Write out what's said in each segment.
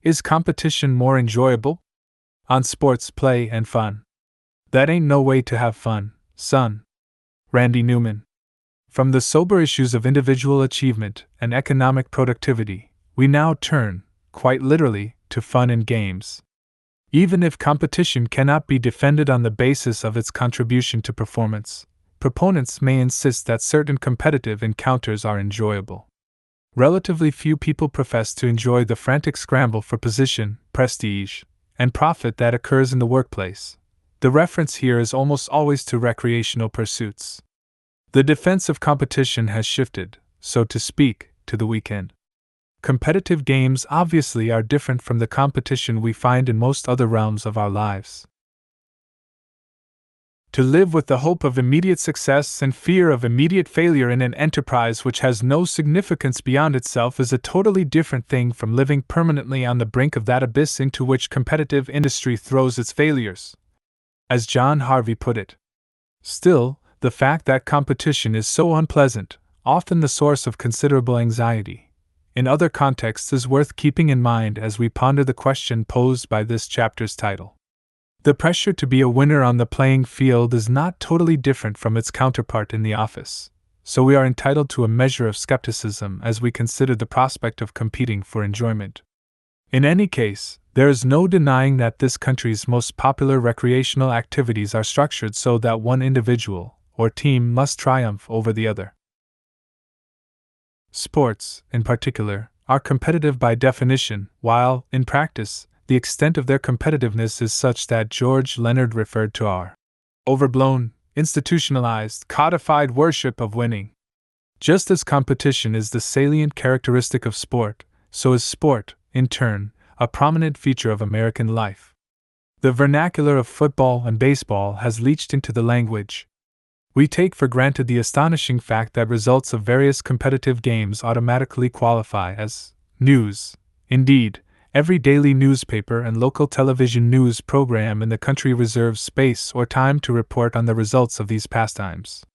Is competition more enjoyable? On sports, play, and fun. That ain't no way to have fun, son. Randy Newman. From the sober issues of individual achievement and economic productivity, we now turn, quite literally, to fun and games. Even if competition cannot be defended on the basis of its contribution to performance, proponents may insist that certain competitive encounters are enjoyable. Relatively few people profess to enjoy the frantic scramble for position, prestige, and profit that occurs in the workplace. The reference here is almost always to recreational pursuits. The defense of competition has shifted, so to speak, to the weekend. Competitive games obviously are different from the competition we find in most other realms of our lives. To live with the hope of immediate success and fear of immediate failure in an enterprise which has no significance beyond itself is a totally different thing from living permanently on the brink of that abyss into which competitive industry throws its failures. As John Harvey put it. Still, the fact that competition is so unpleasant, often the source of considerable anxiety, in other contexts is worth keeping in mind as we ponder the question posed by this chapter's title. The pressure to be a winner on the playing field is not totally different from its counterpart in the office, so we are entitled to a measure of skepticism as we consider the prospect of competing for enjoyment. In any case, there is no denying that this country's most popular recreational activities are structured so that one individual or team must triumph over the other. Sports, in particular, are competitive by definition, while, in practice, the extent of their competitiveness is such that George Leonard referred to our overblown, institutionalized, codified worship of winning. Just as competition is the salient characteristic of sport, so is sport, in turn, a prominent feature of American life. The vernacular of football and baseball has leached into the language. We take for granted the astonishing fact that results of various competitive games automatically qualify as news. Indeed, every daily newspaper and local television news program in the country reserves space or time to report on the results of these pastimes.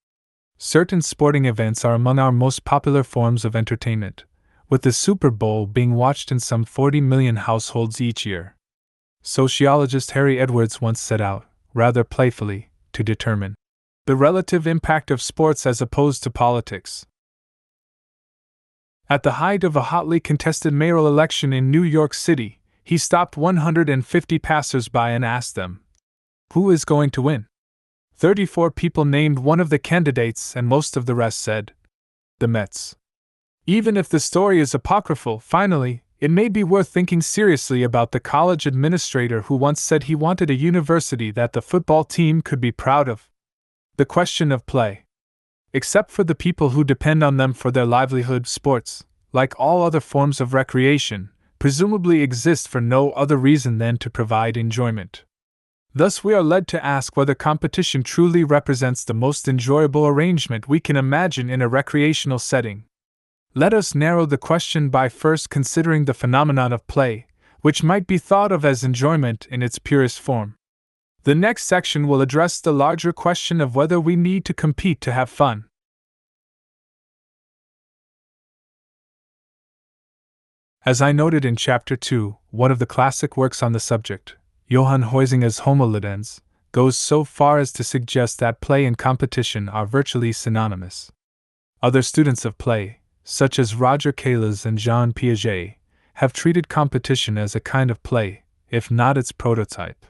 Certain sporting events are among our most popular forms of entertainment, with the Super Bowl being watched in some 40 million households each year. Sociologist Harry Edwards once set out, rather playfully, to determine the relative impact of sports as opposed to politics. At the height of a hotly contested mayoral election in New York City, he stopped 150 passers-by and asked them, "Who is going to win?" 34 people named one of the candidates and most of the rest said, "The Mets." Even if the story is apocryphal, finally, it may be worth thinking seriously about the college administrator who once said he wanted a university that the football team could be proud of. The question of play. Except for the people who depend on them for their livelihood, sports, like all other forms of recreation, presumably exist for no other reason than to provide enjoyment. Thus we are led to ask whether competition truly represents the most enjoyable arrangement we can imagine in a recreational setting. Let us narrow the question by first considering the phenomenon of play, which might be thought of as enjoyment in its purest form. The next section will address the larger question of whether we need to compete to have fun. As I noted in Chapter 2, one of the classic works on the subject, Johann Huizinga's Homo Ludens, goes so far as to suggest that play and competition are virtually synonymous. Other students of play, such as Roger Caillas and Jean Piaget, have treated competition as a kind of play, if not its prototype.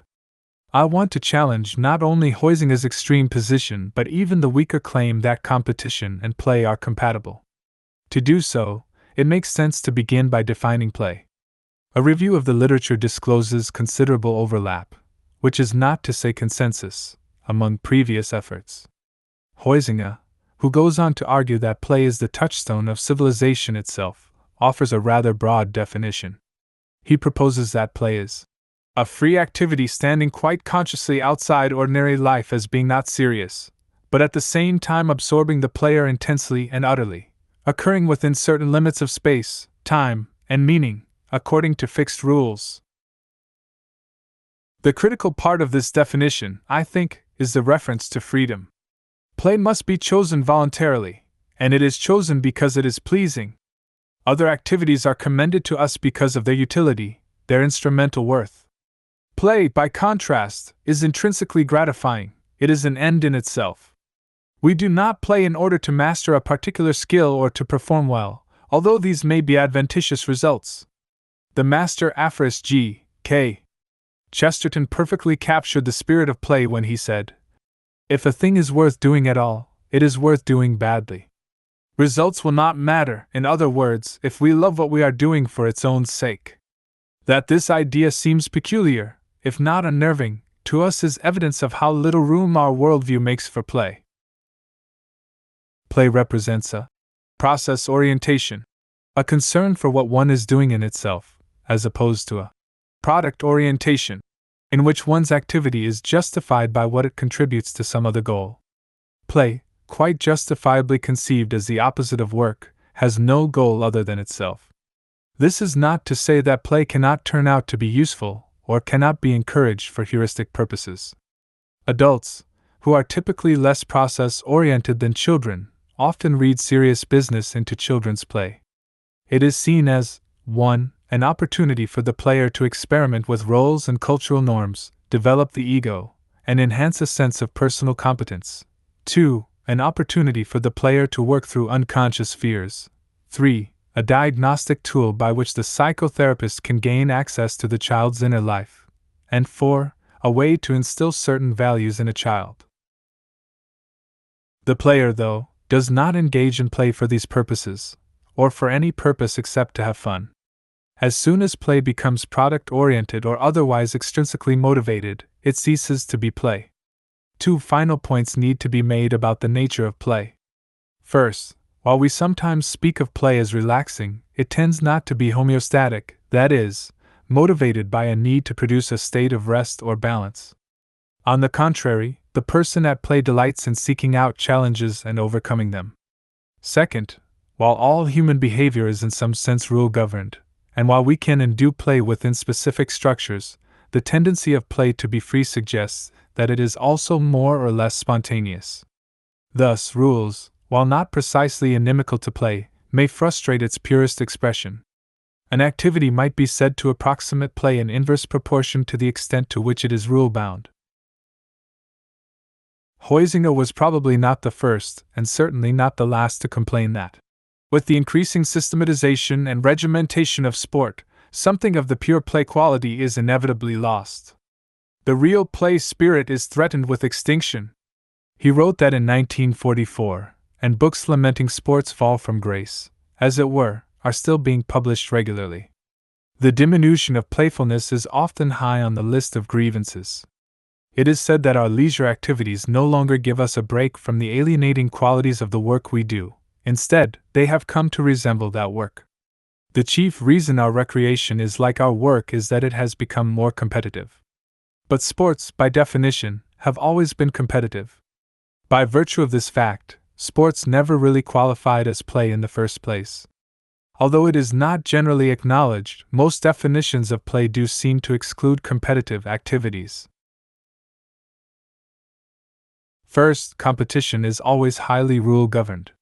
I want to challenge not only Huizinga's extreme position but even the weaker claim that competition and play are compatible. To do so, it makes sense to begin by defining play. A review of the literature discloses considerable overlap, which is not to say consensus, among previous efforts. Huizinga, who goes on to argue that play is the touchstone of civilization itself, offers a rather broad definition. He proposes that play is a free activity standing quite consciously outside ordinary life as being not serious, but at the same time absorbing the player intensely and utterly, occurring within certain limits of space, time, and meaning, according to fixed rules. The critical part of this definition, I think, is the reference to freedom. Play must be chosen voluntarily, and it is chosen because it is pleasing. Other activities are commended to us because of their utility, their instrumental worth. Play, by contrast, is intrinsically gratifying, it is an end in itself. We do not play in order to master a particular skill or to perform well, although these may be adventitious results. The master aphorist G.K. Chesterton perfectly captured the spirit of play when he said, "If a thing is worth doing at all, it is worth doing badly." Results will not matter, in other words, if we love what we are doing for its own sake. That this idea seems peculiar, if not unnerving, to us is evidence of how little room our worldview makes for play. Play represents a process orientation, a concern for what one is doing in itself, as opposed to a product orientation, in which one's activity is justified by what it contributes to some other goal. Play, quite justifiably conceived as the opposite of work, has no goal other than itself. This is not to say that play cannot turn out to be useful, or cannot be encouraged for heuristic purposes. Adults, who are typically less process-oriented than children, often read serious business into children's play. It is seen as 1. An opportunity for the player to experiment with roles and cultural norms, develop the ego, and enhance a sense of personal competence. 2. An opportunity for the player to work through unconscious fears. 3. A diagnostic tool by which the psychotherapist can gain access to the child's inner life. And 4. A way to instill certain values in a child. The player, though, does not engage in play for these purposes, or for any purpose except to have fun. As soon as play becomes product-oriented or otherwise extrinsically motivated, it ceases to be play. 2 final points need to be made about the nature of play. First, while we sometimes speak of play as relaxing, it tends not to be homeostatic, that is, motivated by a need to produce a state of rest or balance. On the contrary, the person at play delights in seeking out challenges and overcoming them. Second, while all human behavior is in some sense rule-governed, and while we can and do play within specific structures, the tendency of play to be free suggests that it is also more or less spontaneous. Thus, rules, while not precisely inimical to play, may frustrate its purest expression. An activity might be said to approximate play in inverse proportion to the extent to which it is rule-bound. Huizinga was probably not the first, and certainly not the last, to complain that, with the increasing systematization and regimentation of sport, something of the pure play quality is inevitably lost. The real play spirit is threatened with extinction. He wrote that in 1944, and books lamenting sport's fall from grace, as it were, are still being published regularly. The diminution of playfulness is often high on the list of grievances. It is said that our leisure activities no longer give us a break from the alienating qualities of the work we do. Instead, they have come to resemble that work. The chief reason our recreation is like our work is that it has become more competitive. But sports, by definition, have always been competitive. By virtue of this fact, sports never really qualified as play in the first place. Although it is not generally acknowledged, most definitions of play do seem to exclude competitive activities. First, competition is always highly rule-governed.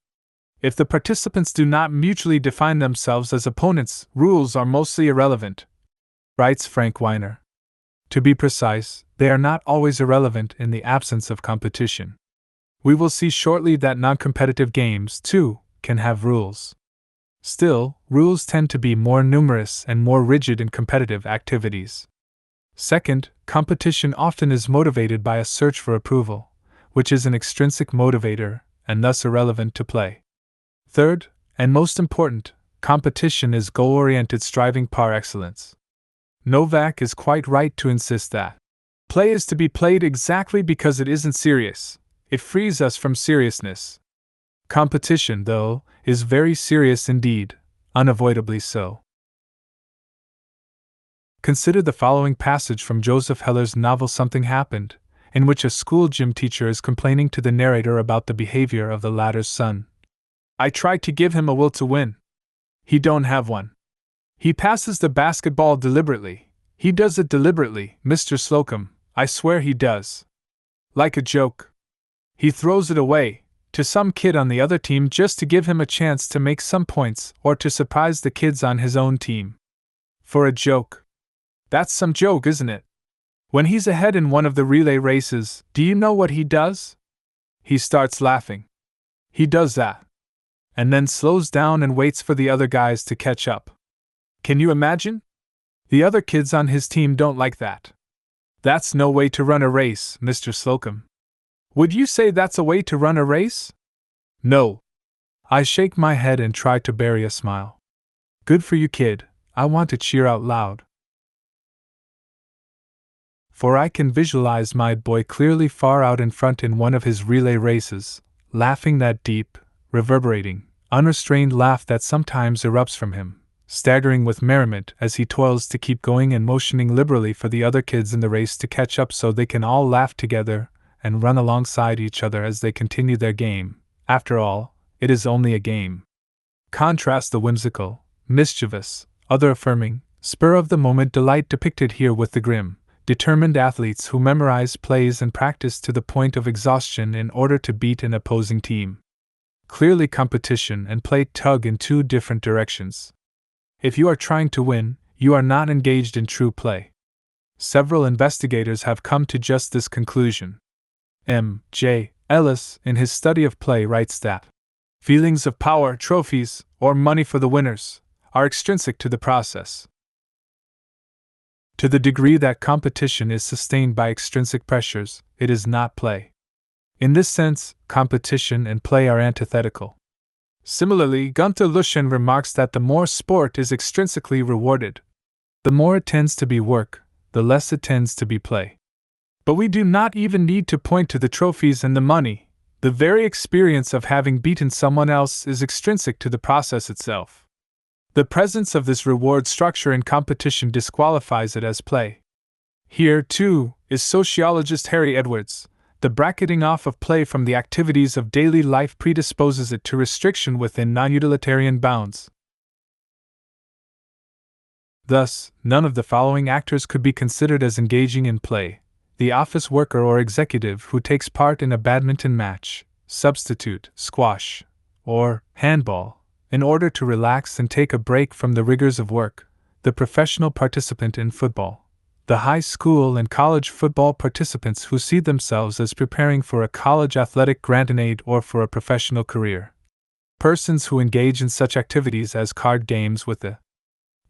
If the participants do not mutually define themselves as opponents, rules are mostly irrelevant, writes Frank Weiner. To be precise, they are not always irrelevant in the absence of competition. We will see shortly that non-competitive games, too, can have rules. Still, rules tend to be more numerous and more rigid in competitive activities. Second, competition often is motivated by a search for approval, which is an extrinsic motivator, and thus irrelevant to play. Third, and most important, competition is goal-oriented striving par excellence. Novak is quite right to insist that play is to be played exactly because it isn't serious. It frees us from seriousness. Competition, though, is very serious indeed, unavoidably so. Consider the following passage from Joseph Heller's novel Something Happened, in which a school gym teacher is complaining to the narrator about the behavior of the latter's son. "I tried to give him a will to win. He don't have one. He passes the basketball deliberately. He does it deliberately, Mr. Slocum, I swear he does. Like a joke. He throws it away to some kid on the other team just to give him a chance to make some points or to surprise the kids on his own team. For a joke. That's some joke, isn't it? When he's ahead in one of the relay races, do you know what he does? He starts laughing. He does that. And then slows down and waits for the other guys to catch up. Can you imagine? The other kids on his team don't like that. That's no way to run a race, Mr. Slocum. Would you say that's a way to run a race? No. I shake my head and try to bury a smile. Good for you, kid. I want to cheer out loud. For I can visualize my boy clearly far out in front in one of his relay races, laughing that deep, reverberating, unrestrained laugh that sometimes erupts from him, staggering with merriment as he toils to keep going and motioning liberally for the other kids in the race to catch up so they can all laugh together and run alongside each other as they continue their game. After all, it is only a game. Contrast the whimsical, mischievous, other-affirming, spur-of-the-moment delight depicted here with the grim, determined athletes who memorize plays and practice to the point of exhaustion in order to beat an opposing team. Clearly, competition and play tug in two different directions. If you are trying to win, you are not engaged in true play. Several investigators have come to just this conclusion. M. J. Ellis, in his study of play, writes that feelings of power, trophies, or money for the winners are extrinsic to the process. To the degree that competition is sustained by extrinsic pressures, it is not play. In this sense, competition and play are antithetical. Similarly, Gunther Luschen remarks that the more sport is extrinsically rewarded, the more it tends to be work, the less it tends to be play. But we do not even need to point to the trophies and the money. The very experience of having beaten someone else is extrinsic to the process itself. The presence of this reward structure in competition disqualifies it as play. Here, too, is sociologist Harry Edwards. The bracketing off of play from the activities of daily life predisposes it to restriction within non-utilitarian bounds. Thus, none of the following actors could be considered as engaging in play: the office worker or executive who takes part in a badminton match, substitute, squash, or handball, in order to relax and take a break from the rigors of work, the professional participant in football, the high school and college football participants who see themselves as preparing for a college athletic grant in aid or for a professional career, persons who engage in such activities as card games with the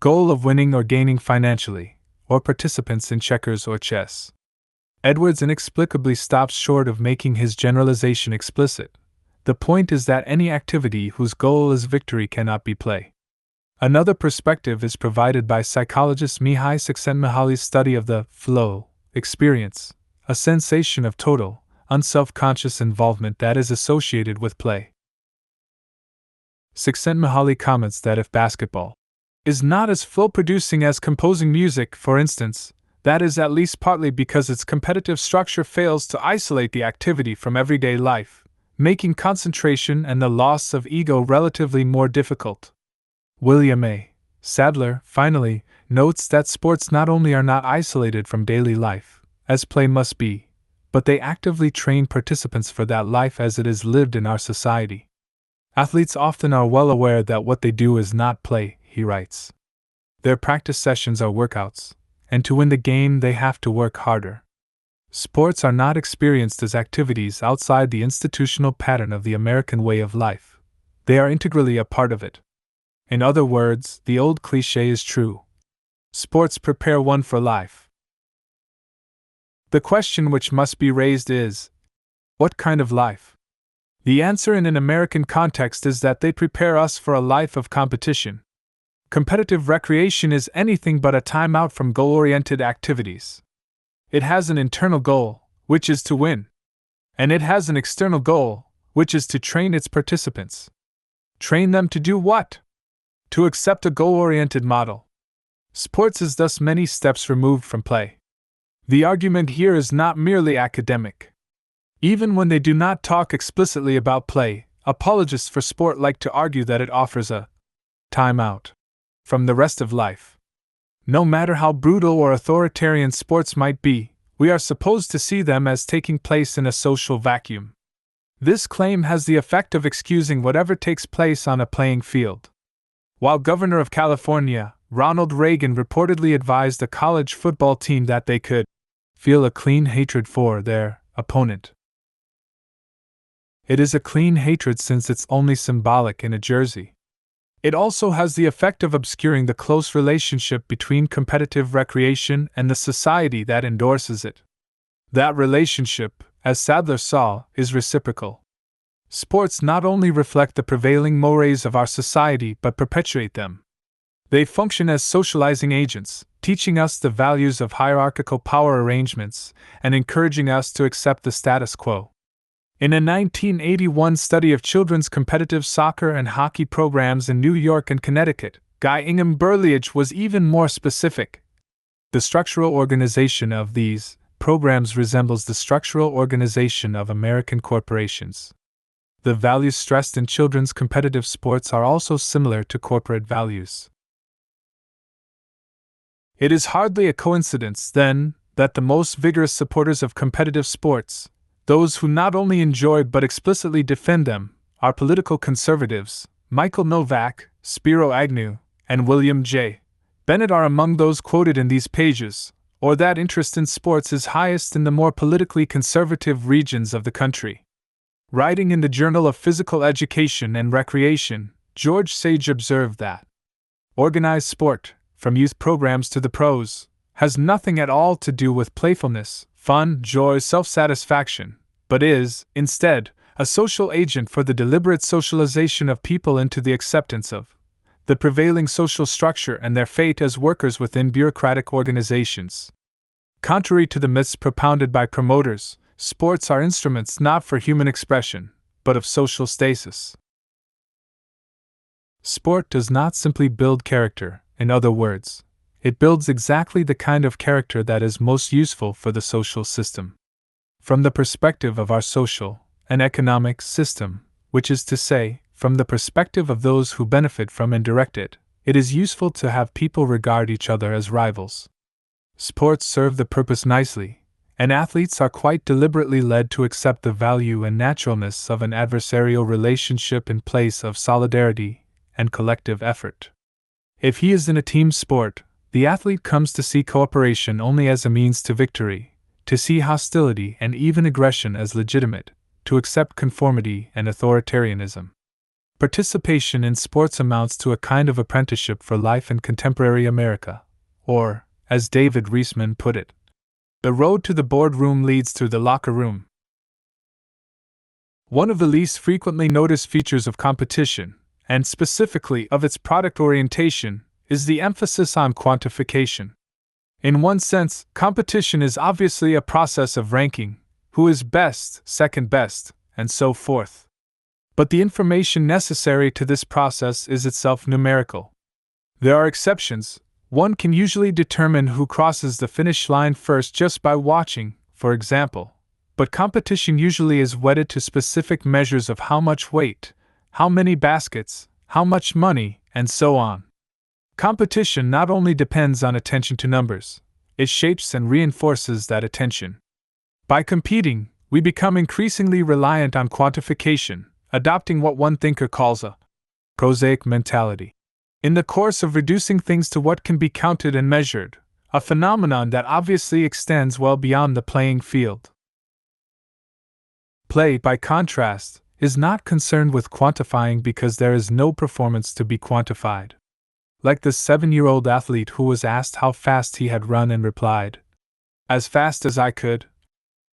goal of winning or gaining financially, or participants in checkers or chess. Edwards inexplicably stops short of making his generalization explicit. The point is that any activity whose goal is victory cannot be play. Another perspective is provided by psychologist Mihai Csikszentmihalyi's study of the flow experience, a sensation of total, unself-conscious involvement that is associated with play. Csikszentmihalyi comments that if basketball is not as flow-producing as composing music, for instance, that is at least partly because its competitive structure fails to isolate the activity from everyday life, making concentration and the loss of ego relatively more difficult. William A. Sadler, finally, notes that sports not only are not isolated from daily life, as play must be, but they actively train participants for that life as it is lived in our society. Athletes often are well aware that what they do is not play, he writes. Their practice sessions are workouts, and to win the game they have to work harder. Sports are not experienced as activities outside the institutional pattern of the American way of life. They are integrally a part of it. In other words, the old cliché is true. Sports prepare one for life. The question which must be raised is, what kind of life? The answer in an American context is that they prepare us for a life of competition. Competitive recreation is anything but a time out from goal-oriented activities. It has an internal goal, which is to win. And it has an external goal, which is to train its participants. Train them to do what? To accept a goal-oriented model. Sports is thus many steps removed from play. The argument here is not merely academic. Even when they do not talk explicitly about play, apologists for sport like to argue that it offers a time out from the rest of life. No matter how brutal or authoritarian sports might be, we are supposed to see them as taking place in a social vacuum. This claim has the effect of excusing whatever takes place on a playing field. While Governor of California, Ronald Reagan reportedly advised a college football team that they could feel a clean hatred for their opponent. It is a clean hatred since it's only symbolic in a jersey. It also has the effect of obscuring the close relationship between competitive recreation and the society that endorses it. That relationship, as Sadler saw, is reciprocal. Sports not only reflect the prevailing mores of our society but perpetuate them. They function as socializing agents, teaching us the values of hierarchical power arrangements and encouraging us to accept the status quo. In a 1981 study of children's competitive soccer and hockey programs in New York and Connecticut, Guy Ingham Berliage was even more specific. The structural organization of these programs resembles the structural organization of American corporations. The values stressed in children's competitive sports are also similar to corporate values. It is hardly a coincidence, then, that the most vigorous supporters of competitive sports, those who not only enjoy but explicitly defend them, are political conservatives. Michael Novak, Spiro Agnew, and William J. Bennett are among those quoted in these pages, or that interest in sports is highest in the more politically conservative regions of the country. Writing in the Journal of Physical Education and Recreation, George Sage observed that organized sport, from youth programs to the pros, has nothing at all to do with playfulness, fun, joy, self-satisfaction, but is, instead, a social agent for the deliberate socialization of people into the acceptance of the prevailing social structure and their fate as workers within bureaucratic organizations. Contrary to the myths propounded by promoters, sports are instruments not for human expression, but of social stasis. Sport does not simply build character, in other words, it builds exactly the kind of character that is most useful for the social system. From the perspective of our social and economic system, which is to say, from the perspective of those who benefit from and direct it, it is useful to have people regard each other as rivals. Sports serve the purpose nicely, and athletes are quite deliberately led to accept the value and naturalness of an adversarial relationship in place of solidarity and collective effort. If he is in a team sport, the athlete comes to see cooperation only as a means to victory, to see hostility and even aggression as legitimate, to accept conformity and authoritarianism. Participation in sports amounts to a kind of apprenticeship for life in contemporary America, or, as David Reisman put it, the road to the boardroom leads through the locker room. One of the least frequently noticed features of competition, and specifically of its product orientation, is the emphasis on quantification. In one sense, competition is obviously a process of ranking, who is best, second best, and so forth. But the information necessary to this process is itself numerical. There are exceptions. One can usually determine who crosses the finish line first just by watching, for example, but competition usually is wedded to specific measures of how much weight, how many baskets, how much money, and so on. Competition not only depends on attention to numbers, it shapes and reinforces that attention. By competing, we become increasingly reliant on quantification, adopting what one thinker calls a prosaic mentality. In the course of reducing things to what can be counted and measured, a phenomenon that obviously extends well beyond the playing field. Play, by contrast, is not concerned with quantifying because there is no performance to be quantified. Like the 7-year-old athlete who was asked how fast he had run and replied, "As fast as I could."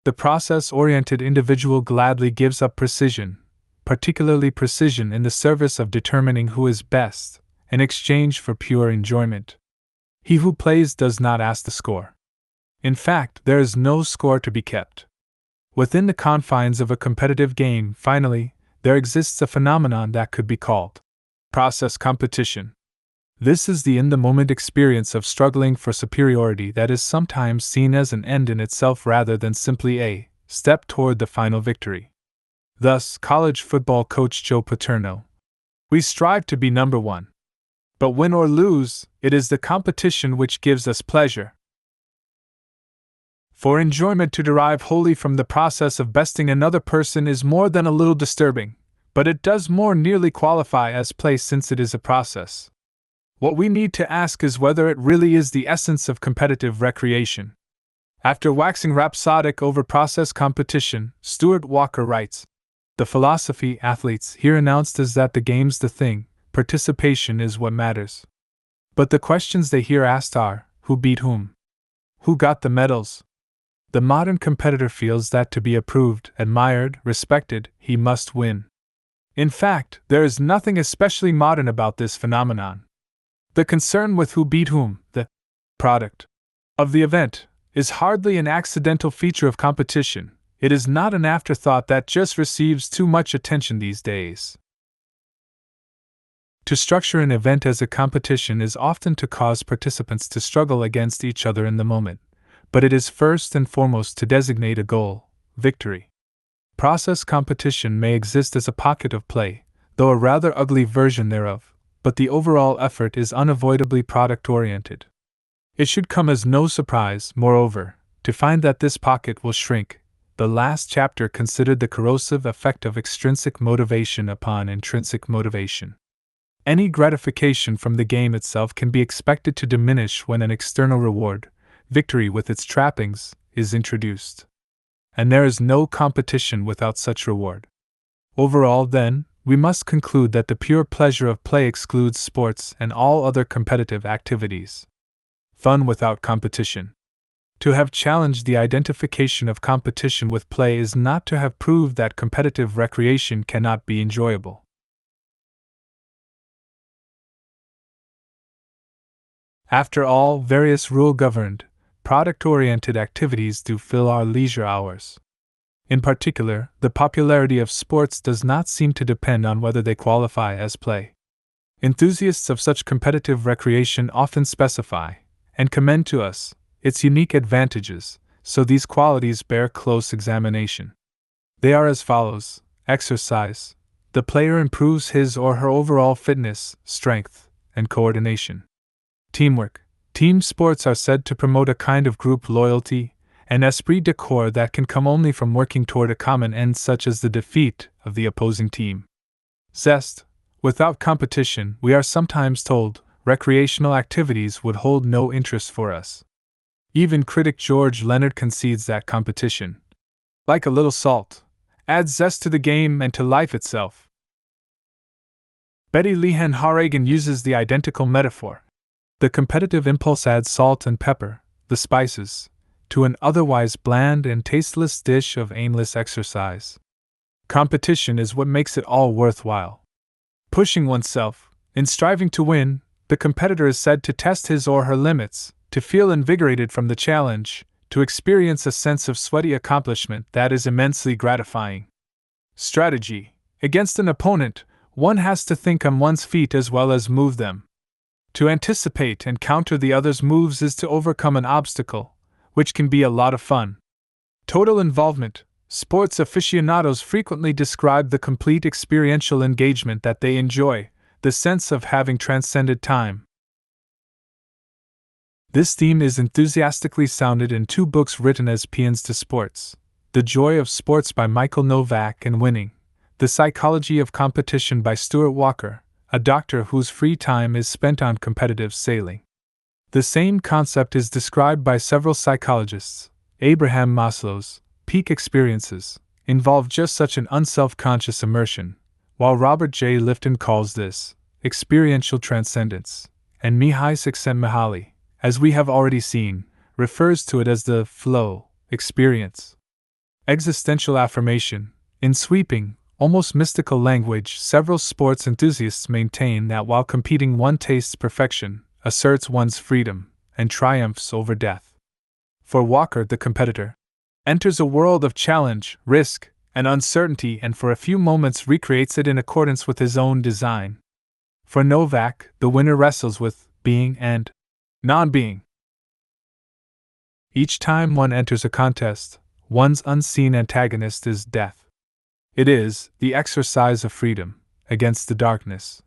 The process-oriented individual gladly gives up precision, particularly precision in the service of determining who is best, in exchange for pure enjoyment. He who plays does not ask the score. In fact, there is no score to be kept. Within the confines of a competitive game, finally, there exists a phenomenon that could be called process competition. This is the in-the-moment experience of struggling for superiority that is sometimes seen as an end in itself rather than simply a step toward the final victory. Thus, college football coach Joe Paterno. We strive to be number one. But win or lose, it is the competition which gives us pleasure. For enjoyment to derive wholly from the process of besting another person is more than a little disturbing, but it does more nearly qualify as play since it is a process. What we need to ask is whether it really is the essence of competitive recreation. After waxing rhapsodic over process competition, Stuart Walker writes, "The philosophy athletes here announced is that the game's the thing, participation is what matters. But the questions they hear asked are, who beat whom? Who got the medals?" The modern competitor feels that to be approved, admired, respected, he must win. In fact, there is nothing especially modern about this phenomenon. The concern with who beat whom, the product of the event, is hardly an accidental feature of competition. It is not an afterthought that just receives too much attention these days. To structure an event as a competition is often to cause participants to struggle against each other in the moment, but it is first and foremost to designate a goal, victory. Process competition may exist as a pocket of play, though a rather ugly version thereof, but the overall effort is unavoidably product-oriented. It should come as no surprise, moreover, to find that this pocket will shrink. The last chapter considered the corrosive effect of extrinsic motivation upon intrinsic motivation. Any gratification from the game itself can be expected to diminish when an external reward, victory with its trappings, is introduced. And there is no competition without such reward. Overall, then, we must conclude that the pure pleasure of play excludes sports and all other competitive activities. Fun without competition. To have challenged the identification of competition with play is not to have proved that competitive recreation cannot be enjoyable. After all, various rule-governed, product-oriented activities do fill our leisure hours. In particular, the popularity of sports does not seem to depend on whether they qualify as play. Enthusiasts of such competitive recreation often specify, and commend to us, its unique advantages, so these qualities bear close examination. They are as follows: exercise. The player improves his or her overall fitness, strength, and coordination. Teamwork. Team sports are said to promote a kind of group loyalty, an esprit de corps that can come only from working toward a common end such as the defeat of the opposing team. Zest. Without competition, we are sometimes told, recreational activities would hold no interest for us. Even critic George Leonard concedes that competition, like a little salt, adds zest to the game and to life itself. Betty Lehan Harrigan uses the identical metaphor. The competitive impulse adds salt and pepper, the spices, to an otherwise bland and tasteless dish of aimless exercise. Competition is what makes it all worthwhile. Pushing oneself, in striving to win, the competitor is said to test his or her limits, to feel invigorated from the challenge, to experience a sense of sweaty accomplishment that is immensely gratifying. Strategy. Against an opponent, one has to think on one's feet as well as move them. To anticipate and counter the other's moves is to overcome an obstacle, which can be a lot of fun. Total involvement. Sports aficionados frequently describe the complete experiential engagement that they enjoy, the sense of having transcended time. This theme is enthusiastically sounded in two books written as paeans to sports: The Joy of Sports by Michael Novak and Winning, The Psychology of Competition by Stuart Walker, a doctor whose free time is spent on competitive sailing. The same concept is described by several psychologists. Abraham Maslow's peak experiences involve just such an unself-conscious immersion, while Robert J. Lifton calls this experiential transcendence, and Mihai Csikszentmihalyi, as we have already seen, refers to it as the flow experience. Existential affirmation. In sweeping, almost mystical language, several sports enthusiasts maintain that while competing one tastes perfection, asserts one's freedom, and triumphs over death. For Walker, the competitor enters a world of challenge, risk, and uncertainty and for a few moments recreates it in accordance with his own design. For Novak, the winner wrestles with being and non-being. Each time one enters a contest, one's unseen antagonist is death. It is the exercise of freedom against the darkness.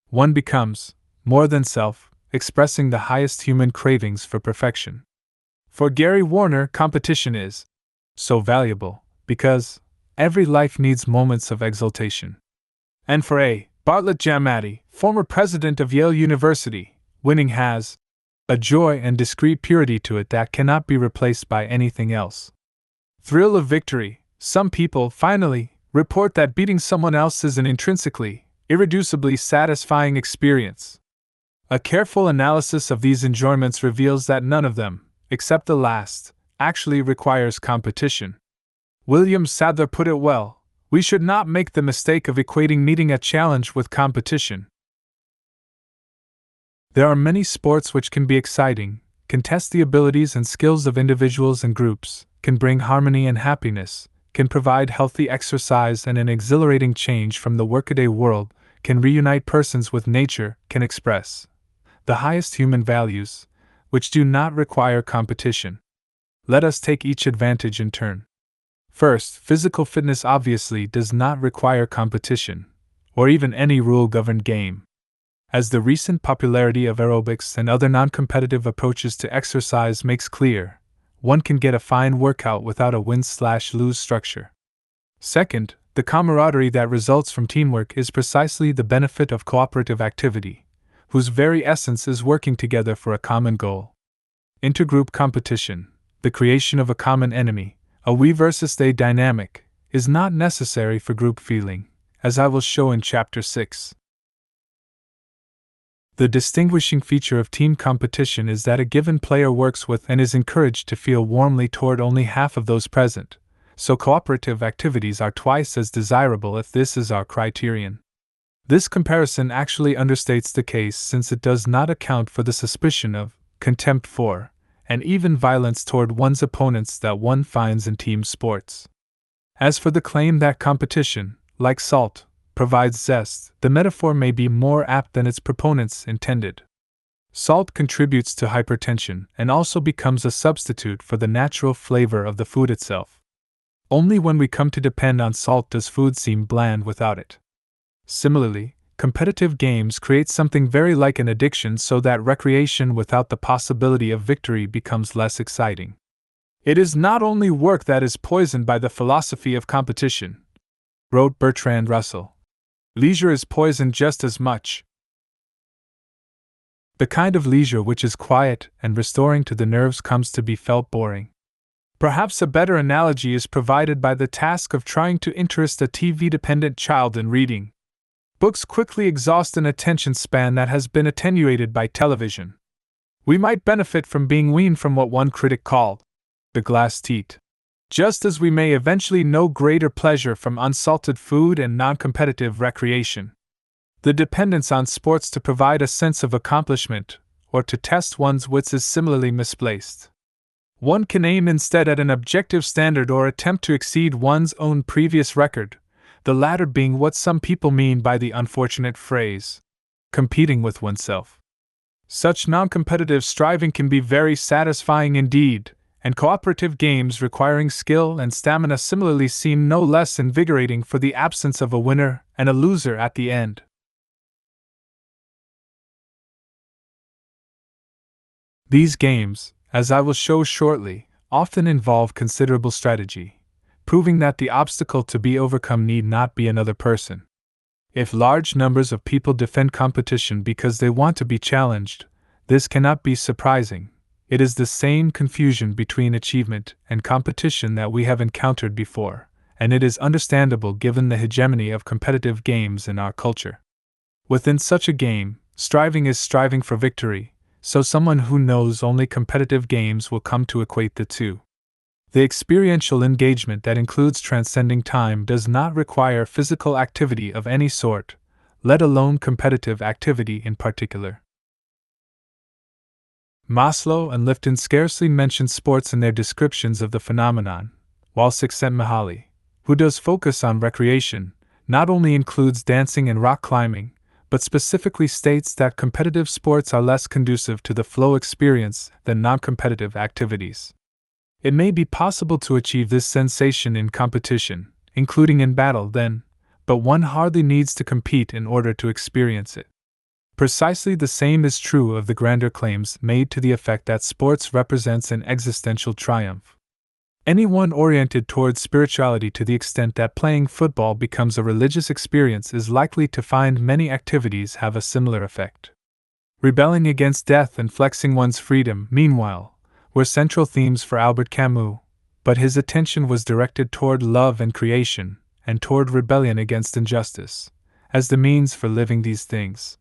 One becomes, more than self, expressing the highest human cravings for perfection. For Gary Warner, competition is so valuable because every life needs moments of exaltation. And for A. Bartlett Jamati, former president of Yale University, winning has a joy and discreet purity to it that cannot be replaced by anything else. Thrill of victory. Some people, finally, report that beating someone else is an intrinsically, irreducibly satisfying experience. A careful analysis of these enjoyments reveals that none of them, except the last, actually requires competition. William Sadler put it well: we should not make the mistake of equating meeting a challenge with competition. There are many sports which can be exciting, can test the abilities and skills of individuals and groups, can bring harmony and happiness, can provide healthy exercise and an exhilarating change from the workaday world, can reunite persons with nature, can express the highest human values, which do not require competition. Let us take each advantage in turn. First, physical fitness obviously does not require competition, or even any rule-governed game. As the recent popularity of aerobics and other non-competitive approaches to exercise makes clear, one can get a fine workout without a win-slash-lose structure. Second, the camaraderie that results from teamwork is precisely the benefit of cooperative activity, whose very essence is working together for a common goal. Intergroup competition, the creation of a common enemy, a we versus they dynamic, is not necessary for group feeling, as I will show in Chapter 6. The distinguishing feature of team competition is that a given player works with and is encouraged to feel warmly toward only half of those present, so cooperative activities are twice as desirable if this is our criterion. This comparison actually understates the case, since it does not account for the suspicion of contempt for, and even violence toward one's opponents that one finds in team sports. As for the claim that competition, like salt, provides zest, the metaphor may be more apt than its proponents intended. Salt contributes to hypertension and also becomes a substitute for the natural flavor of the food itself. Only when we come to depend on salt does food seem bland without it. Similarly, competitive games create something very like an addiction, so that recreation without the possibility of victory becomes less exciting. It is not only work that is poisoned by the philosophy of competition, wrote Bertrand Russell. Leisure is poisoned just as much. The kind of leisure which is quiet and restoring to the nerves comes to be felt boring. Perhaps a better analogy is provided by the task of trying to interest a TV-dependent child in reading. Books quickly exhaust an attention span that has been attenuated by television. We might benefit from being weaned from what one critic called the glass teat, just as we may eventually know greater pleasure from unsalted food and non-competitive recreation. The dependence on sports to provide a sense of accomplishment or to test one's wits is similarly misplaced. One can aim instead at an objective standard or attempt to exceed one's own previous record, the latter being what some people mean by the unfortunate phrase, competing with oneself. Such non-competitive striving can be very satisfying indeed, and cooperative games requiring skill and stamina similarly seem no less invigorating for the absence of a winner and a loser at the end. These games, as I will show shortly, often involve considerable strategy, proving that the obstacle to be overcome need not be another person. If large numbers of people defend competition because they want to be challenged, this cannot be surprising. It is the same confusion between achievement and competition that we have encountered before, and it is understandable given the hegemony of competitive games in our culture. Within such a game, striving is striving for victory, so someone who knows only competitive games will come to equate the two. The experiential engagement that includes transcending time does not require physical activity of any sort, let alone competitive activity in particular. Maslow and Lifton scarcely mention sports in their descriptions of the phenomenon, while Csikszentmihalyi, who does focus on recreation, not only includes dancing and rock climbing, but specifically states that competitive sports are less conducive to the flow experience than non-competitive activities. It may be possible to achieve this sensation in competition, including in battle then, but one hardly needs to compete in order to experience it. Precisely the same is true of the grander claims made to the effect that sports represents an existential triumph. Anyone oriented towards spirituality to the extent that playing football becomes a religious experience is likely to find many activities have a similar effect. Rebelling against death and flexing one's freedom, meanwhile, were central themes for Albert Camus, but his attention was directed toward love and creation, and toward rebellion against injustice, as the means for living these things.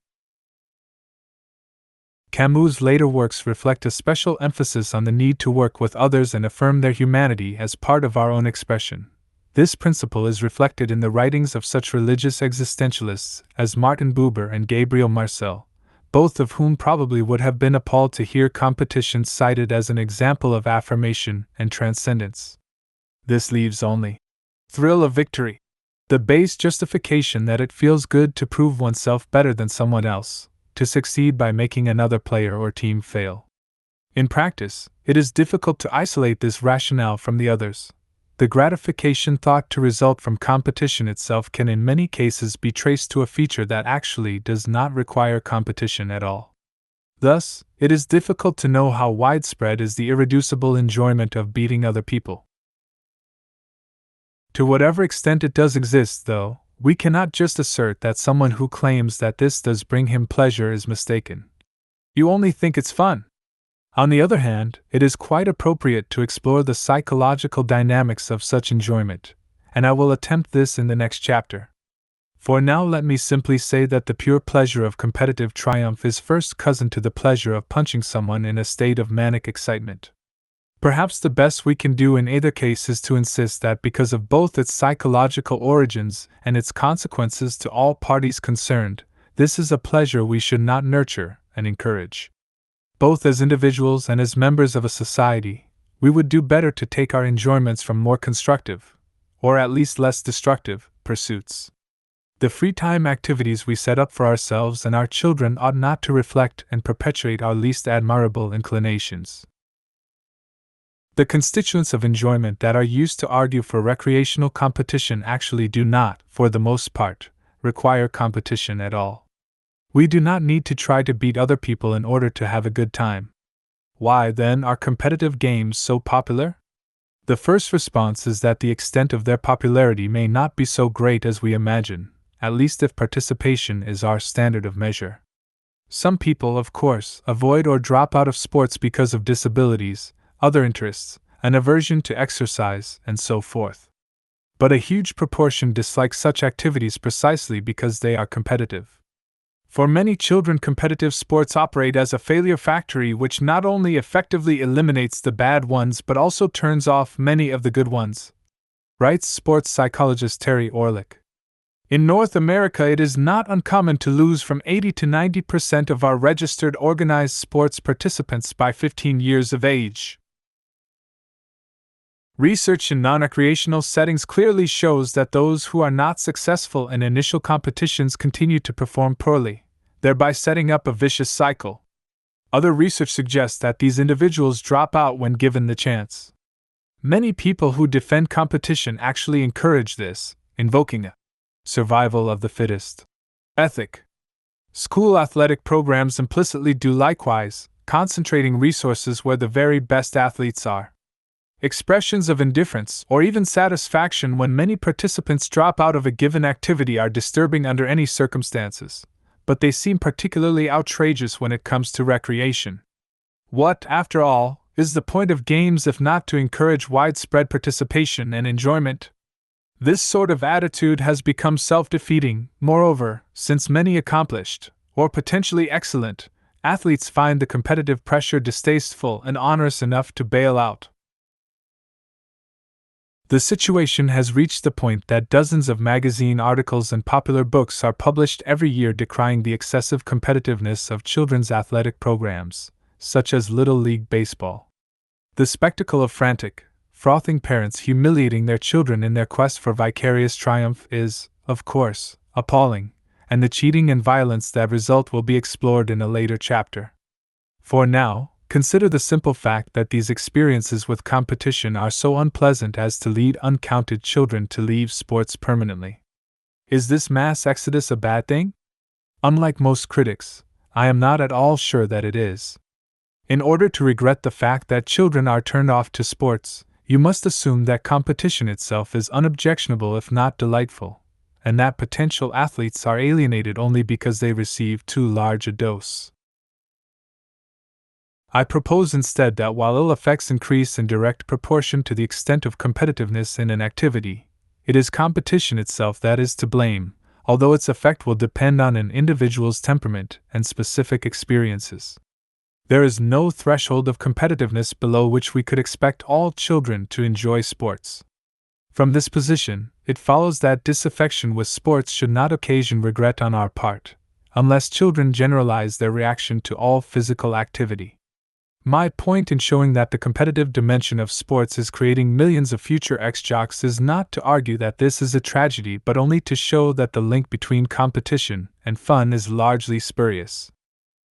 Camus' later works reflect a special emphasis on the need to work with others and affirm their humanity as part of our own expression. This principle is reflected in the writings of such religious existentialists as Martin Buber and Gabriel Marcel, both of whom probably would have been appalled to hear competition cited as an example of affirmation and transcendence. This leaves only thrill of victory, the base justification that it feels good to prove oneself better than someone else, to succeed by making another player or team fail. In practice, it is difficult to isolate this rationale from the others. The gratification thought to result from competition itself can in many cases be traced to a feature that actually does not require competition at all. Thus, it is difficult to know how widespread is the irreducible enjoyment of beating other people. To whatever extent it does exist, though, we cannot just assert that someone who claims that this does bring him pleasure is mistaken. You only think it's fun. On the other hand, it is quite appropriate to explore the psychological dynamics of such enjoyment, and I will attempt this in the next chapter. For now, let me simply say that the pure pleasure of competitive triumph is first cousin to the pleasure of punching someone in a state of manic excitement. Perhaps the best we can do in either case is to insist that because of both its psychological origins and its consequences to all parties concerned, this is a pleasure we should not nurture and encourage. Both as individuals and as members of a society, we would do better to take our enjoyments from more constructive, or at least less destructive, pursuits. The free time activities we set up for ourselves and our children ought not to reflect and perpetuate our least admirable inclinations. The constituents of enjoyment that are used to argue for recreational competition actually do not, for the most part, require competition at all. We do not need to try to beat other people in order to have a good time. Why, then, are competitive games so popular? The first response is that the extent of their popularity may not be so great as we imagine, at least if participation is our standard of measure. Some people, of course, avoid or drop out of sports because of disabilities, other interests, an aversion to exercise, and so forth. But a huge proportion dislike such activities precisely because they are competitive. For many children, competitive sports operate as a failure factory which not only effectively eliminates the bad ones but also turns off many of the good ones, writes sports psychologist Terry Orlick. In North America, it is not uncommon to lose from 80 to 90% of our registered organized sports participants by 15 years of age. Research in non-recreational settings clearly shows that those who are not successful in initial competitions continue to perform poorly, thereby setting up a vicious cycle. Other research suggests that these individuals drop out when given the chance. Many people who defend competition actually encourage this, invoking a survival of the fittest ethic. School athletic programs implicitly do likewise, concentrating resources where the very best athletes are. Expressions of indifference or even satisfaction when many participants drop out of a given activity are disturbing under any circumstances, but they seem particularly outrageous when it comes to recreation. What, after all, is the point of games if not to encourage widespread participation and enjoyment? This sort of attitude has become self-defeating. Moreover, since many accomplished, or potentially excellent, athletes find the competitive pressure distasteful and onerous enough to bail out. The situation has reached the point that dozens of magazine articles and popular books are published every year decrying the excessive competitiveness of children's athletic programs, such as Little League Baseball. The spectacle of frantic, frothing parents humiliating their children in their quest for vicarious triumph is, of course, appalling, and the cheating and violence that result will be explored in a later chapter. For now, consider the simple fact that these experiences with competition are so unpleasant as to lead uncounted children to leave sports permanently. Is this mass exodus a bad thing? Unlike most critics, I am not at all sure that it is. In order to regret the fact that children are turned off to sports, you must assume that competition itself is unobjectionable if not delightful, and that potential athletes are alienated only because they receive too large a dose. I propose instead that while ill effects increase in direct proportion to the extent of competitiveness in an activity, it is competition itself that is to blame, although its effect will depend on an individual's temperament and specific experiences. There is no threshold of competitiveness below which we could expect all children to enjoy sports. From this position, it follows that disaffection with sports should not occasion regret on our part, unless children generalize their reaction to all physical activity. My point in showing that the competitive dimension of sports is creating millions of future ex-jocks is not to argue that this is a tragedy, but only to show that the link between competition and fun is largely spurious.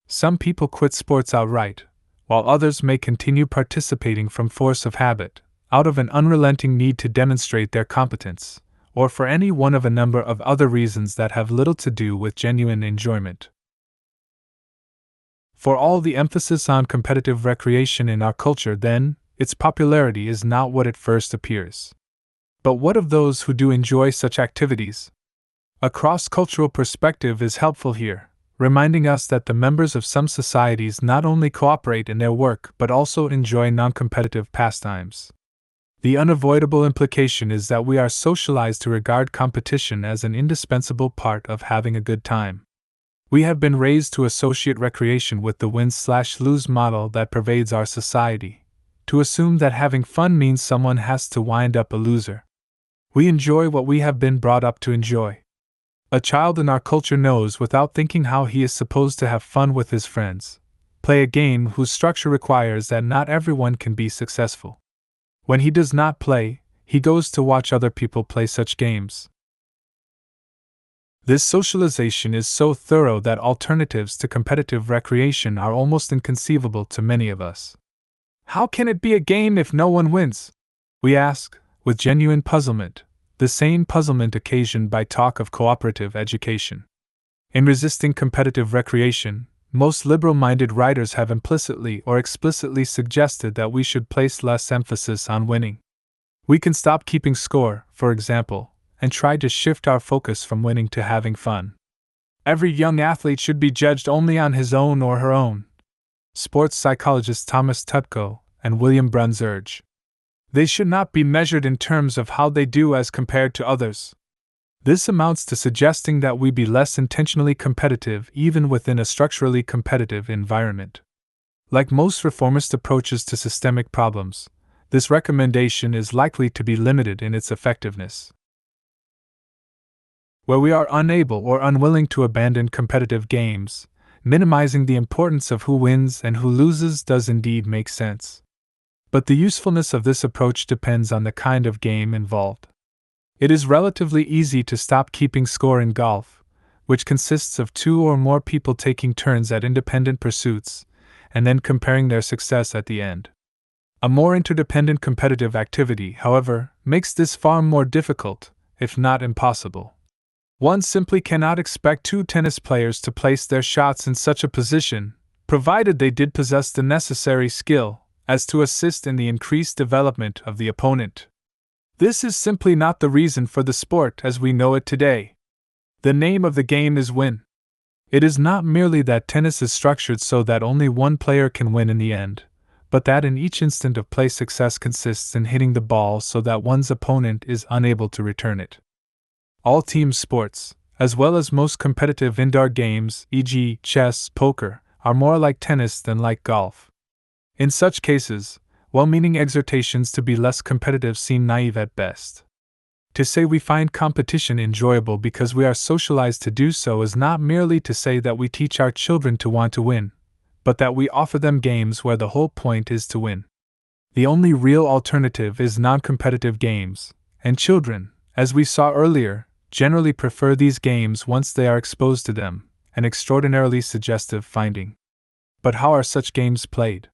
Some people quit sports outright, while others may continue participating from force of habit, out of an unrelenting need to demonstrate their competence, or for any one of a number of other reasons that have little to do with genuine enjoyment. For all the emphasis on competitive recreation in our culture, then, its popularity is not what it first appears. But what of those who do enjoy such activities? A cross-cultural perspective is helpful here, reminding us that the members of some societies not only cooperate in their work but also enjoy non-competitive pastimes. The unavoidable implication is that we are socialized to regard competition as an indispensable part of having a good time. We have been raised to associate recreation with the win/lose model that pervades our society, to assume that having fun means someone has to wind up a loser. We enjoy what we have been brought up to enjoy. A child in our culture knows without thinking how he is supposed to have fun with his friends, play a game whose structure requires that not everyone can be successful. When he does not play, he goes to watch other people play such games. This socialization is so thorough that alternatives to competitive recreation are almost inconceivable to many of us. How can it be a game if no one wins? We ask, with genuine puzzlement, the same puzzlement occasioned by talk of cooperative education. In resisting competitive recreation, most liberal-minded writers have implicitly or explicitly suggested that we should place less emphasis on winning. We can stop keeping score, for example, and try to shift our focus from winning to having fun. Every young athlete should be judged only on his own or her own. Sports psychologists Thomas Tutko and William Bruns urge. They should not be measured in terms of how they do as compared to others. This amounts to suggesting that we be less intentionally competitive even within a structurally competitive environment. Like most reformist approaches to systemic problems, this recommendation is likely to be limited in its effectiveness. Where we are unable or unwilling to abandon competitive games, minimizing the importance of who wins and who loses does indeed make sense. But the usefulness of this approach depends on the kind of game involved. It is relatively easy to stop keeping score in golf, which consists of two or more people taking turns at independent pursuits, and then comparing their success at the end. A more interdependent competitive activity, however, makes this far more difficult, if not impossible. One simply cannot expect two tennis players to place their shots in such a position, provided they did possess the necessary skill, as to assist in the increased development of the opponent. This is simply not the reason for the sport as we know it today. The name of the game is win. It is not merely that tennis is structured so that only one player can win in the end, but that in each instant of play success consists in hitting the ball so that one's opponent is unable to return it. All team sports, as well as most competitive indoor games, e.g., chess, poker, are more like tennis than like golf. In such cases, well-meaning exhortations to be less competitive seem naive at best. To say we find competition enjoyable because we are socialized to do so is not merely to say that we teach our children to want to win, but that we offer them games where the whole point is to win. The only real alternative is non-competitive games, and children, as we saw earlier, generally prefer these games once they are exposed to them, an extraordinarily suggestive finding. But how are such games played?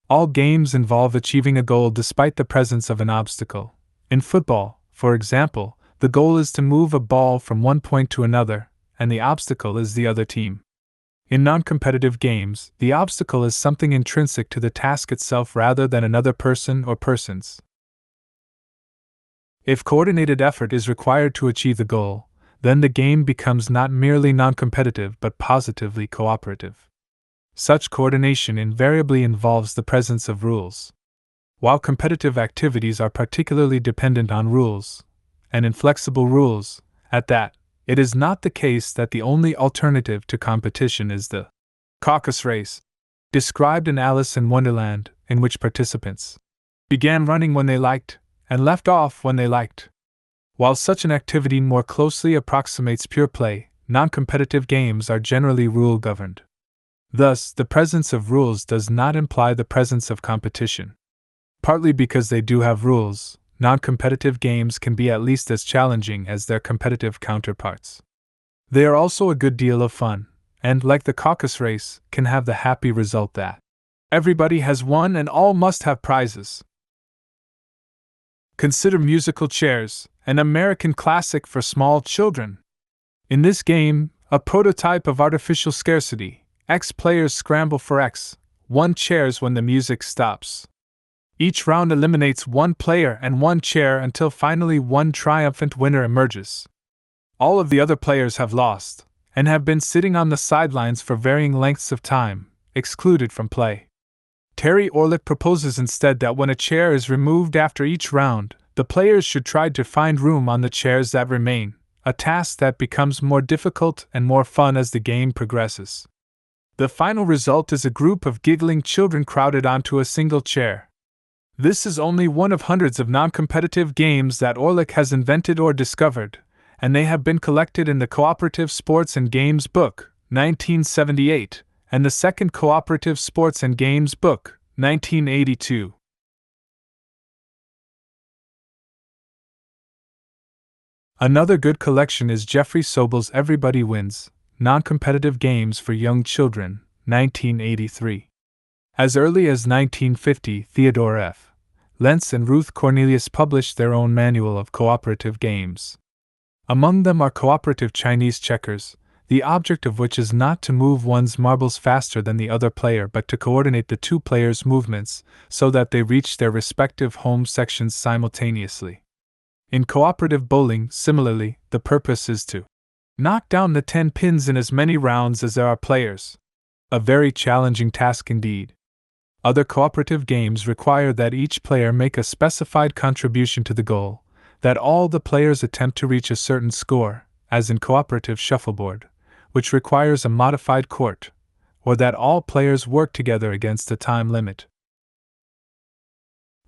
All games involve achieving a goal despite the presence of an obstacle. In football, for example, the goal is to move a ball from one point to another, and the obstacle is the other team. In non-competitive games, the obstacle is something intrinsic to the task itself rather than another person or persons. If coordinated effort is required to achieve the goal, then the game becomes not merely non-competitive but positively cooperative. Such coordination invariably involves the presence of rules. While competitive activities are particularly dependent on rules, and inflexible rules, at that, it is not the case that the only alternative to competition is the caucus race, described in Alice in Wonderland, in which participants began running when they liked, and left off when they liked. While such an activity more closely approximates pure play, non-competitive games are generally rule-governed. Thus, the presence of rules does not imply the presence of competition. Partly because they do have rules, non-competitive games can be at least as challenging as their competitive counterparts. They are also a good deal of fun, and, like the caucus race, can have the happy result that everybody has won and all must have prizes. Consider musical chairs, an American classic for small children. In this game, a prototype of artificial scarcity, X players scramble for X, 1 chairs when the music stops. Each round eliminates 1 player and 1 chair until finally one triumphant winner emerges. All of the other players have lost, and have been sitting on the sidelines for varying lengths of time, excluded from play. Terry Orlick proposes instead that when a chair is removed after each round, the players should try to find room on the chairs that remain, a task that becomes more difficult and more fun as the game progresses. The final result is a group of giggling children crowded onto a single chair. This is only one of hundreds of non-competitive games that Orlick has invented or discovered, and they have been collected in the Cooperative Sports and Games Book, 1978, and the Second Cooperative Sports and Games Book, 1982. Another good collection is Jeffrey Sobel's Everybody Wins, Non-Competitive Games for Young Children, 1983. As early as 1950, Theodore F. Lentz and Ruth Cornelius published their own manual of cooperative games. Among them are cooperative Chinese checkers, the object of which is not to move one's marbles faster than the other player but to coordinate the 2 players' movements so that they reach their respective home sections simultaneously. In cooperative bowling, similarly, the purpose is to knock down the 10 pins in as many rounds as there are players. A very challenging task indeed. Other cooperative games require that each player make a specified contribution to the goal, that all the players attempt to reach a certain score, as in cooperative shuffleboard, which requires a modified court, or that all players work together against a time limit.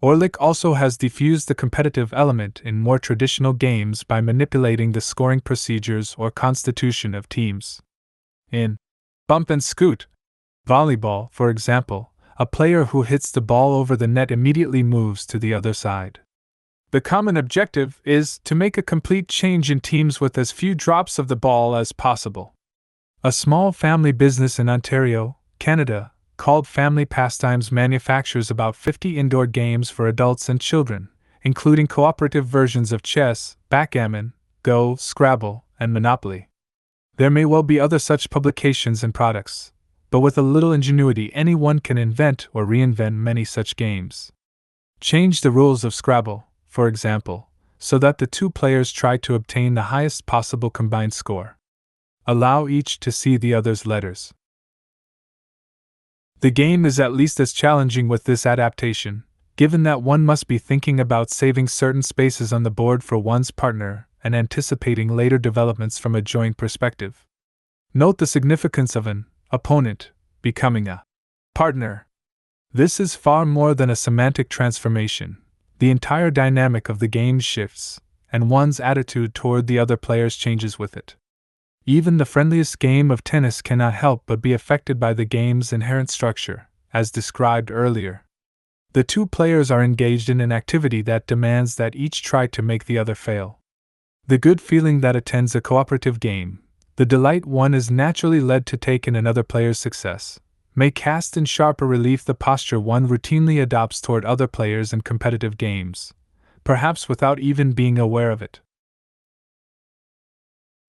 Orlick also has diffused the competitive element in more traditional games by manipulating the scoring procedures or constitution of teams. In Bump and Scoot volleyball, for example, a player who hits the ball over the net immediately moves to the other side. The common objective is to make a complete change in teams with as few drops of the ball as possible. A small family business in Ontario, Canada, called Family Pastimes manufactures about 50 indoor games for adults and children, including cooperative versions of chess, backgammon, Go, Scrabble, and Monopoly. There may well be other such publications and products, but with a little ingenuity anyone can invent or reinvent many such games. Change the rules of Scrabble, for example, so that the 2 players try to obtain the highest possible combined score. Allow each to see the other's letters. The game is at least as challenging with this adaptation, given that one must be thinking about saving certain spaces on the board for one's partner and anticipating later developments from a joint perspective. Note the significance of an opponent becoming a partner. This is far more than a semantic transformation. The entire dynamic of the game shifts, and one's attitude toward the other players changes with it. Even the friendliest game of tennis cannot help but be affected by the game's inherent structure, as described earlier. The 2 players are engaged in an activity that demands that each try to make the other fail. The good feeling that attends a cooperative game, the delight one is naturally led to take in another player's success, may cast in sharper relief the posture one routinely adopts toward other players in competitive games, perhaps without even being aware of it.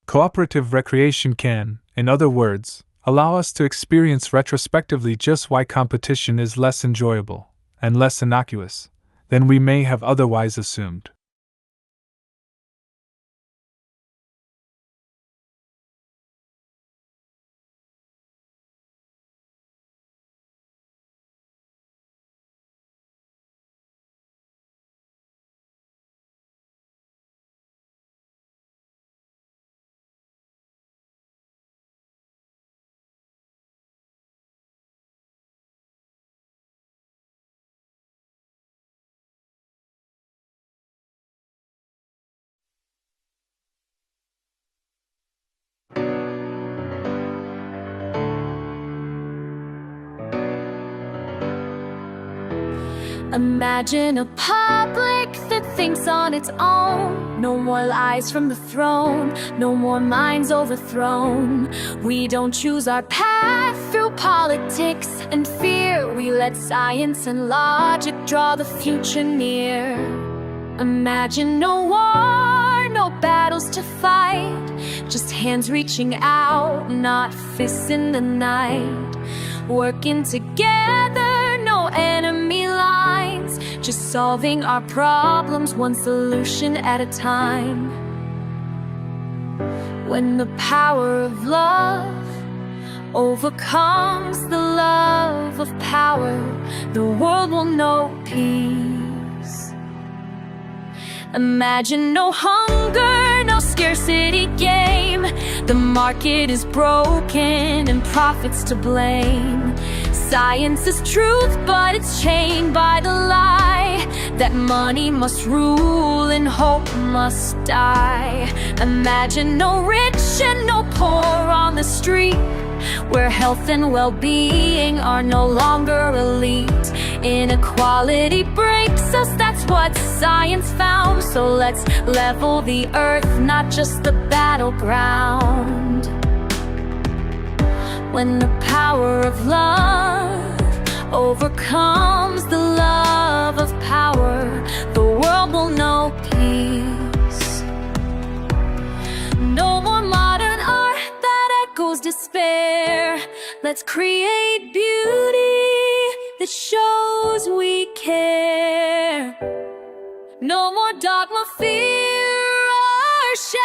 Cooperative recreation can, in other words, allow us to experience retrospectively just why competition is less enjoyable, and less innocuous, than we may have otherwise assumed. Imagine a public that thinks on its own. No more lies from the throne, no more minds overthrown. We don't choose our path through politics and fear. We let science and logic draw the future near. Imagine no war, no battles to fight, just hands reaching out, not fists in the night. Working together, no enemy lines, just solving our problems one solution at a time. When the power of love overcomes the love of power, the world will know peace. Imagine no hunger, no scarcity game. The market is broken and profits to blame. Science is truth, but it's chained by the lie that money must rule and hope must die. Imagine no rich and no poor on the street, where health and well-being are no longer elite. Inequality breaks us, that's what science found. So let's level the earth, not just the battleground. When the power of love overcomes the love of power, the world will know peace. No more modern art that echoes despair. Let's create beauty that shows we care. No more dogma, fear, or shame.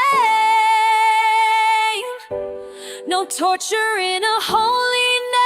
No torture in a holy name.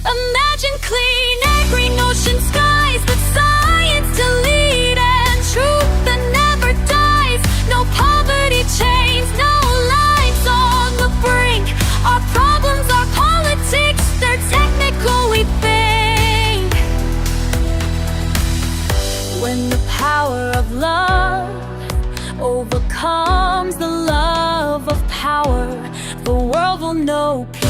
Imagine clean air, green ocean skies, but science to lead and truth that never dies. No poverty chains, no lives on the brink. Our problems are politics, they're technical, we think. When the power of love overcomes the love of power, the world will know peace.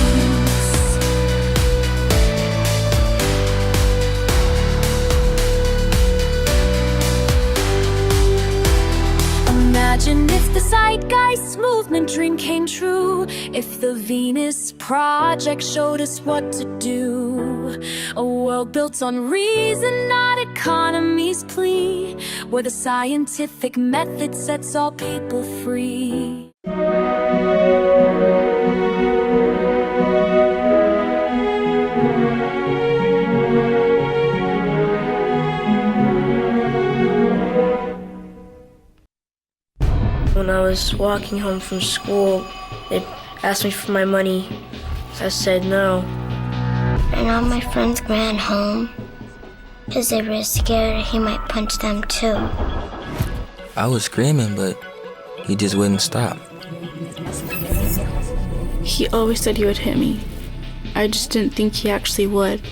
Imagine if the Zeitgeist movement dream came true, if the Venus Project showed us what to do. A world built on reason, not economy's plea, where the scientific method sets all people free. When I was walking home from school, they asked me for my money. I said no. And all my friends ran home because they were scared he might punch them too. I was screaming, but he just wouldn't stop. He always said he would hit me. I just didn't think he actually would.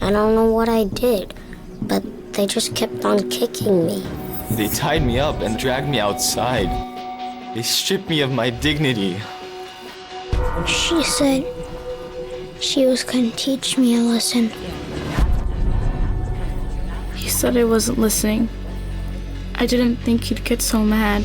I don't know what I did, but they just kept on kicking me. They tied me up and dragged me outside. They stripped me of my dignity. She said she was going to teach me a lesson. He said I wasn't listening. I didn't think he'd get so mad.